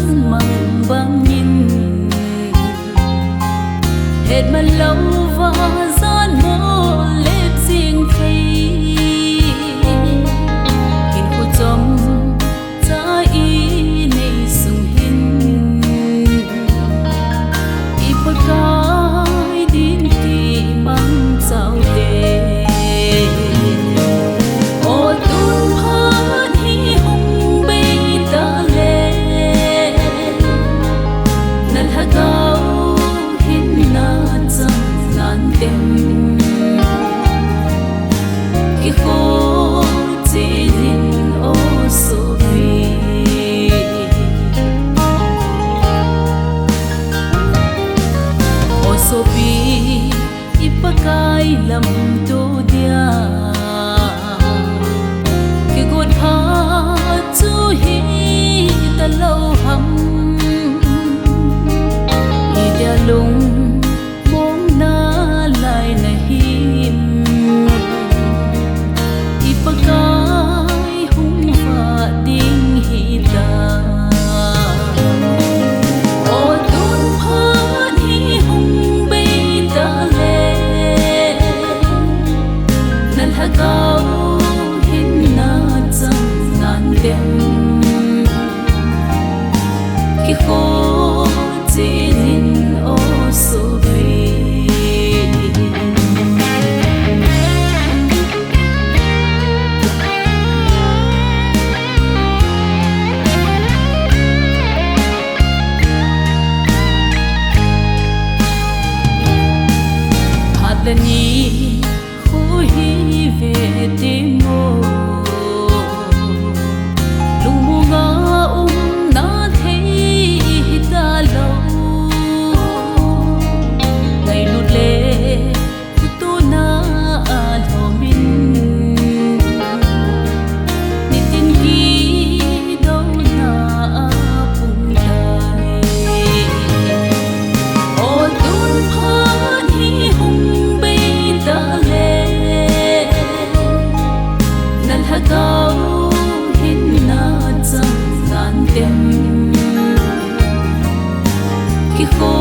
sáng măng vang nhìn hết mà lâu và gian mô lết riêng thấy hình cô trong giá y này sung hình y bơ cái đến kỳ mang sao đề ô tung hát hi hùng bê ta lê năn hạ cao hin na chăng nan tem khi khô chỉ nhìn ô số vì ô số vì ipakai lam tu dia khi gột pha chu hi ta lâu hầm y dia lung mong na lại na him ipakai hung pha ding hi ta ô tun pha hi hung be ta le nan ha cao hin na chang nan dem khi khô chỉ nhìn ô số vì hạt lần nhì khô hi về tim mô lung mu ngã na thấy ta lâu ngày lụt lệ khu tu na thọ min ni tin kỳ đâu na phung tai ô tun pha hi hung bê ta lê nan ha cao hin na chang nan tem khi khô